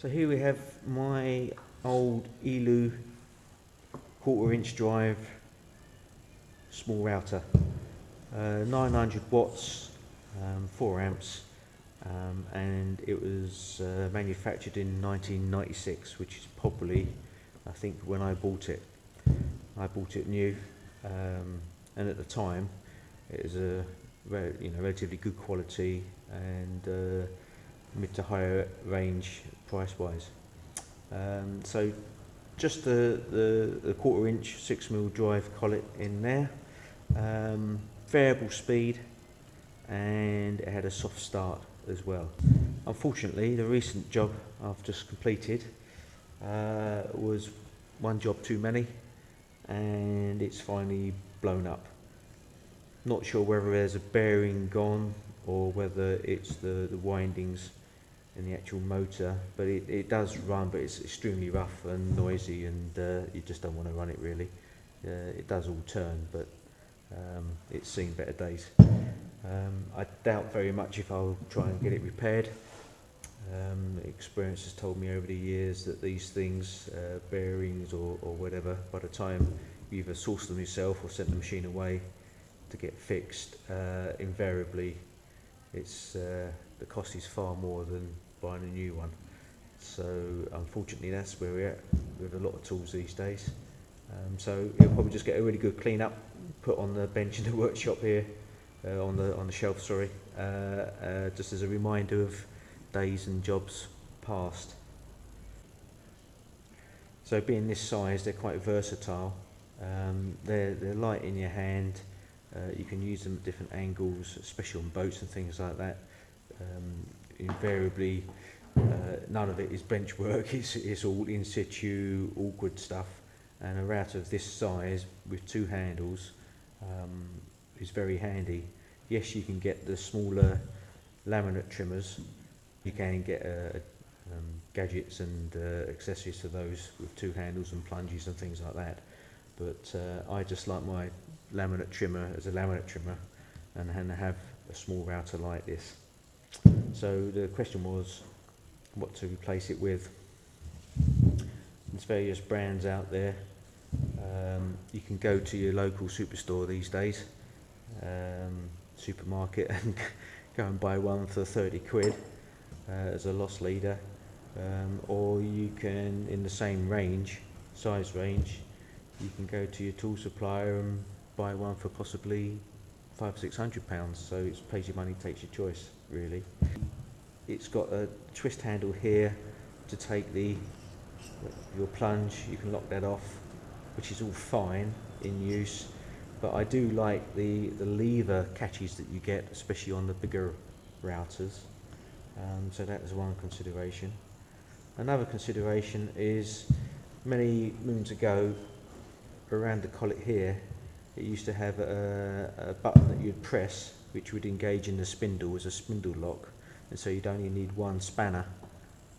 So here we have my old Elu 1/4 inch drive small router, 900 watts, 4 amps, and it was manufactured in 1996, which is probably, I think, when I bought it. I bought it new, and at the time it was a relatively good quality and mid to higher range price wise. So just the 1/4 inch 6mm drive collet in there, variable speed, and it had a soft start as well. Unfortunately, the recent job I've just completed was one job too many, and it's finally blown up. Not sure whether there's a bearing gone or whether it's the windings in the actual motor, but it does run, but it's extremely rough and noisy, and you just don't want to run it really. It does all turn, but it's seen better days. I doubt very much if I'll try and get it repaired. Experience has told me over the years that these things, bearings or whatever, by the time you either source them yourself or send the machine away to get fixed, invariably it's the cost is far more than buying a new one. So unfortunately that's where we're at with a lot of tools these days. So it'll probably just get a really good clean up, put on the bench in the workshop here, on the shelf, sorry, just as a reminder of days and jobs past. So being this size, they're quite versatile. They're light in your hand. You can use them at different angles, especially on boats and things like that. Invariably, none of it is bench work. It's all in situ, awkward stuff. And a router of this size with two handles is very handy. Yes, you can get the smaller laminate trimmers. You can get gadgets and accessories to those with two handles and plunges and things like that. But I just like my laminate trimmer as a laminate trimmer, and have a small router like this. So the question was what to replace it with. There's various brands out there. You can go to your local superstore these days, supermarket, and go and buy one for 30 quid as a loss leader, or you can, in the same size range, you can go to your tool supplier and buy one for possibly £500–600. So it's pays your money, takes your choice really. It's got a twist handle here to take your plunge. You can lock that off, which is all fine in use, but I do like the lever catches that you get, especially on the bigger routers. So that is one consideration. Another consideration is, many moons ago, around the collet here, it used to have a button that you'd press, which would engage in the spindle as a spindle lock, and so you'd only need one spanner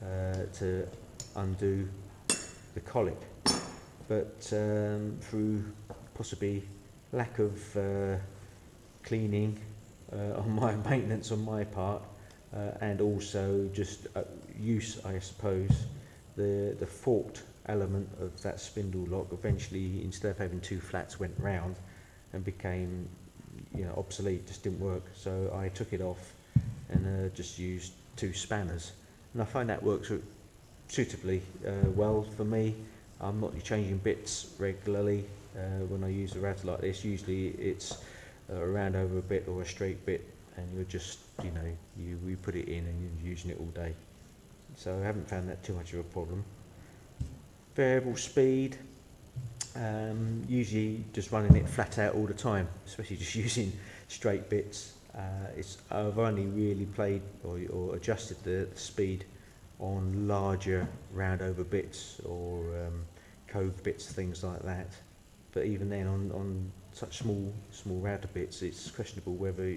to undo the collet. But through possibly lack of cleaning on my maintenance on my part, and also just use, I suppose, the forked element of that spindle lock eventually, instead of having two flats, went round and became obsolete, just didn't work. So I took it off and just used two spanners, and I find that works suitably well for me. I'm not changing bits regularly when I use a router like this. Usually it's a round over a bit or a straight bit, and you're just you put it in and you're using it all day. So I haven't found that too much of a problem. Variable speed, usually just running it flat out all the time, especially just using straight bits. I've only really played or adjusted the speed on larger round over bits or cove bits, things like that. But even then, on such small router bits, it's questionable whether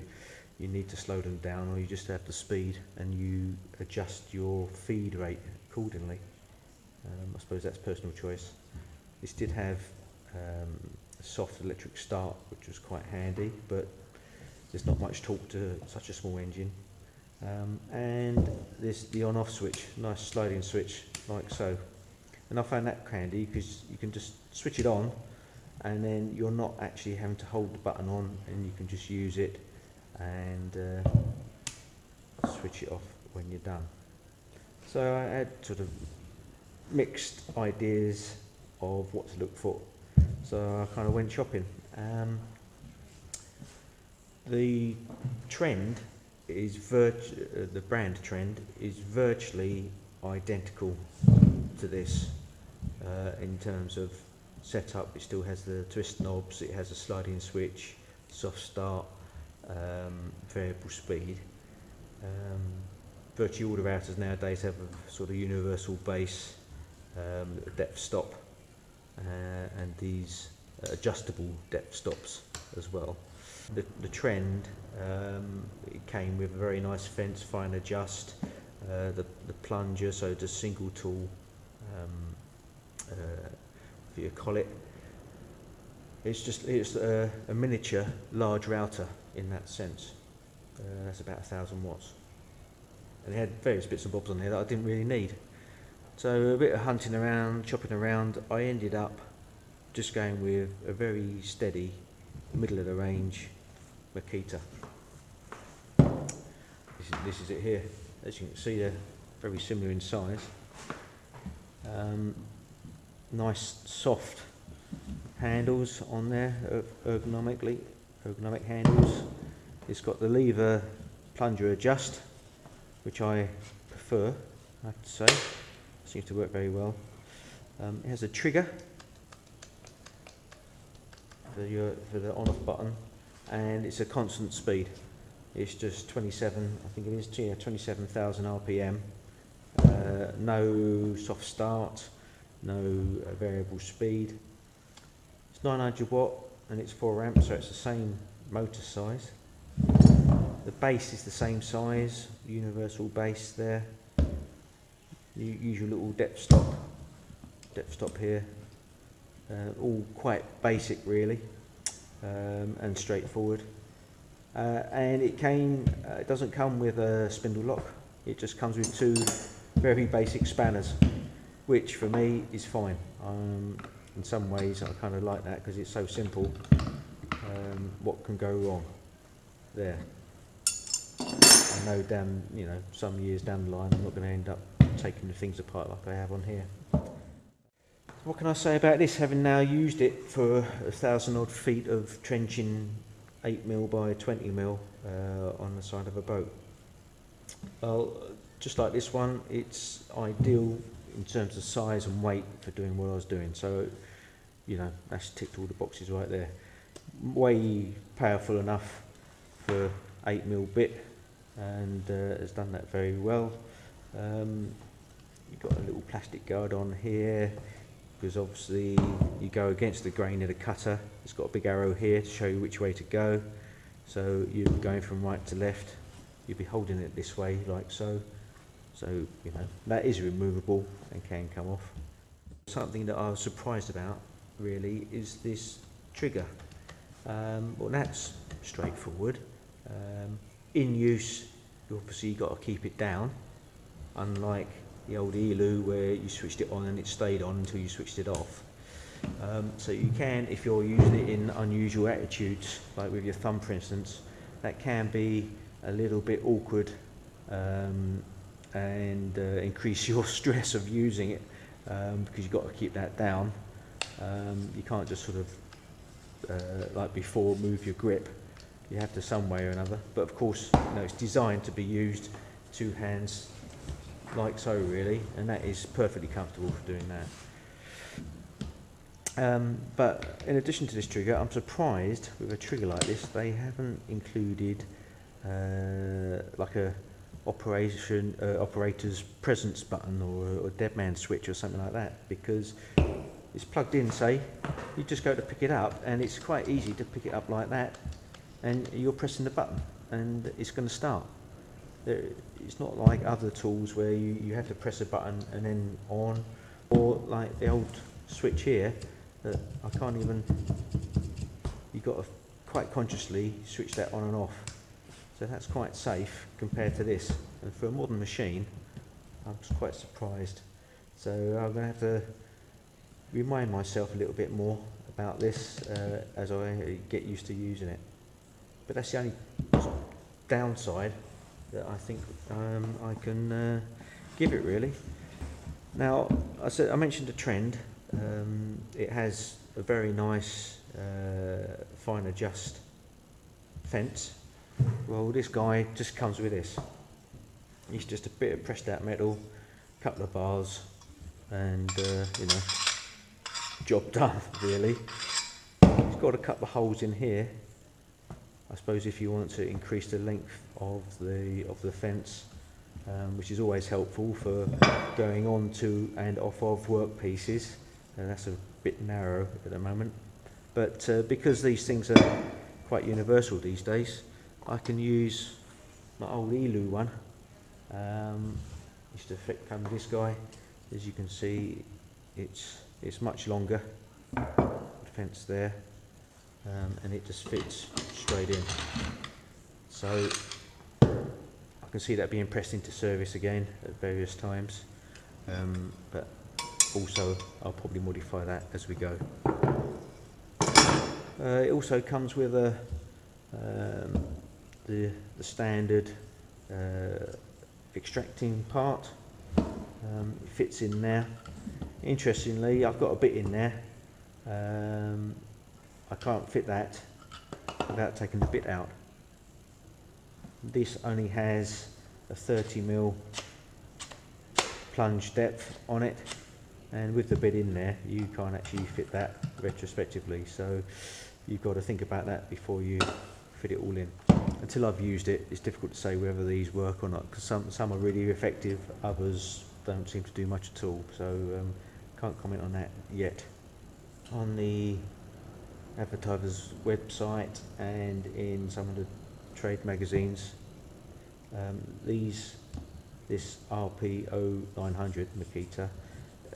you need to slow them down or you just have the speed and you adjust your feed rate accordingly. I suppose that's personal choice. This did have a soft electric start, which was quite handy, but there's not much torque to such a small engine. and this the on-off switch, nice sliding switch like so. And I found that handy because you can just switch it on, and then you're not actually having to hold the button on, and you can just use it and switch it off when you're done. So I had sort of mixed ideas of what to look for, so I kind of went shopping. The trend is the brand Trend is virtually identical to this in terms of setup. It still has the twist knobs, it has a sliding switch, soft start, variable speed. Virtually all the routers nowadays have a sort of universal base, depth stop, and these adjustable depth stops as well. The Trend, it came with a very nice fence, fine adjust, the plunger, so it's a single tool for your collet. It's a miniature large router in that sense. That's about 1000 watts, and it had various bits and bobs on there that I didn't really need. So a bit of hunting around, chopping around, I ended up just going with a very steady, middle of the range Makita. This is it here. As you can see, they're very similar in size. Nice soft handles on there, ergonomic handles. It's got the lever plunger adjust, which I prefer, I have to say. Seems to work very well. It has a trigger for the on-off button, and it's a constant speed. It's just 27, I think it is, 27,000 RPM. No soft start, no variable speed. It's 900 watt and it's 4 amps, so it's the same motor size. The base is the same size, universal base there. You use your little depth stop here. All quite basic really, and straightforward. And it doesn't come with a spindle lock. It just comes with 2 very basic spanners, which for me is fine. In some ways I kind of like that because it's so simple. What can go wrong there? I know some years down the line I'm not going to end up taking the things apart like I have on here. What can I say about this, having now used it for 1,000 odd feet of trenching 8mm by 20mm on the side of a boat? Well, just like this one, it's ideal in terms of size and weight for doing what I was doing. So, that's ticked all the boxes right there. Way powerful enough for 8mm bit, and has done that very well. You've got a little plastic guard on here, because obviously you go against the grain of the cutter. It's got a big arrow here to show you which way to go. So you're going from right to left, you'll be holding it this way like so. So, that is removable and can come off. Something that I was surprised about really is this trigger. Well, that's straightforward. In use, obviously you've got to keep it down, unlike the old Elu where you switched it on and it stayed on until you switched it off. So you can, if you're using it in unusual attitudes, like with your thumb for instance, that can be a little bit awkward and increase your stress of using it, because you've got to keep that down. You can't just sort of, like before, move your grip. You have to some way or another, but of course it's designed to be used 2 hands like so really, and that is perfectly comfortable for doing that. But in addition to this trigger, I'm surprised with a trigger like this they haven't included like a operator's presence button or dead man switch or something like that, because it's plugged in, say, you just go to pick it up and it's quite easy to pick it up like that, and you're pressing the button and it's going to start. It's not like other tools where you have to press a button and then on, or like the old switch here that I can't even, you've got to quite consciously switch that on and off. So that's quite safe compared to this. And for a modern machine, I was quite surprised. So I'm going to have to remind myself a little bit more about this as I get used to using it. But that's the only downside that I think I can give it, really. Now, I mentioned a trend. It has a very nice fine adjust fence. Well, this guy just comes with this. It's just a bit of pressed out metal, a couple of bars, and you know, job done, really. It's got a couple of holes in here. I suppose if you want to increase the length of the fence, which is always helpful for going on to and off of work pieces. That's a bit narrow at the moment, but because these things are quite universal these days, I can use my old Elu one. Used to come with this guy. As you can see, it's much longer. The fence there, and it just fits straight in. So I can see that being pressed into service again at various times, but also I'll probably modify that as we go. It also comes with the standard extracting part. It fits in there. Interestingly, I've got a bit in there. I can't fit that without taking the bit out. This only has a 30mm plunge depth on it, and with the bit in there you can't actually fit that retrospectively, so you've got to think about that before you fit it all in. Until I've used it, it's difficult to say whether these work or not, because some are really effective, others don't seem to do much at all, so can't comment on that yet. On the advertiser's website and in some of the trade magazines, this RP0900 Makita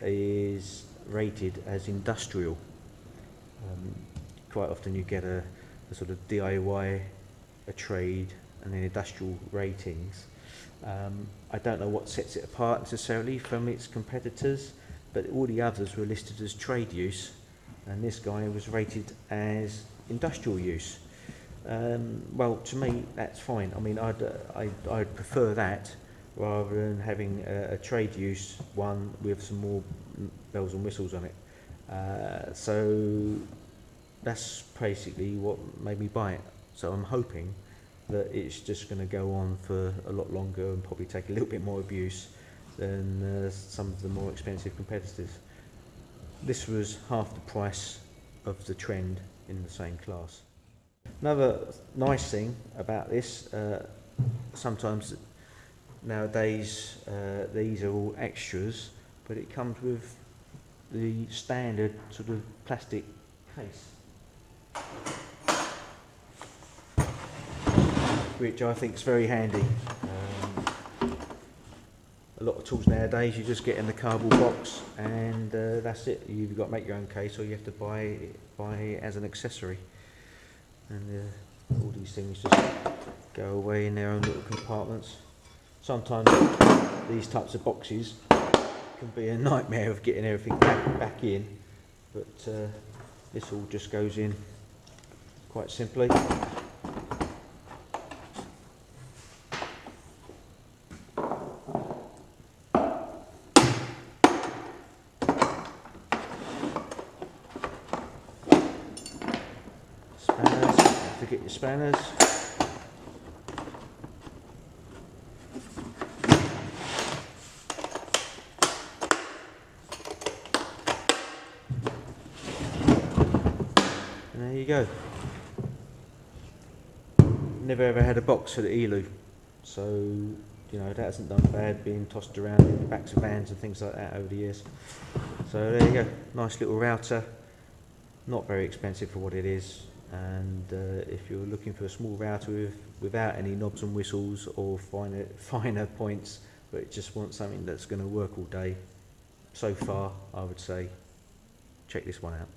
is rated as industrial. Quite often you get a sort of DIY, a trade, and then industrial ratings. I don't know what sets it apart necessarily from its competitors, but all the others were listed as trade use, and this guy was rated as industrial use. Well, to me that's fine. I mean, I'd prefer that rather than having a trade use one with some more bells and whistles on it. So that's basically what made me buy it. So I'm hoping that it's just going to go on for a lot longer and probably take a little bit more abuse than some of the more expensive competitors. This was half the price of the Trend in the same class. Another nice thing about this, sometimes nowadays these are all extras, but it comes with the standard sort of plastic case, which I think is very handy. A lot of tools nowadays you just get in the cardboard box and that's it. You've got to make your own case, or you have to buy it as an accessory. And all these things just go away in their own little compartments. Sometimes these types of boxes can be a nightmare of getting everything back in, but this all just goes in quite simply. Get your spanners. And there you go. Never ever had a box for the Elu, so you know that hasn't done bad being tossed around in the backs of vans and things like that over the years. So there you go, nice little router, not very expensive for what it is. And if you're looking for a small router without any knobs and whistles or finer points, but just want something that's going to work all day, so far I would say check this one out.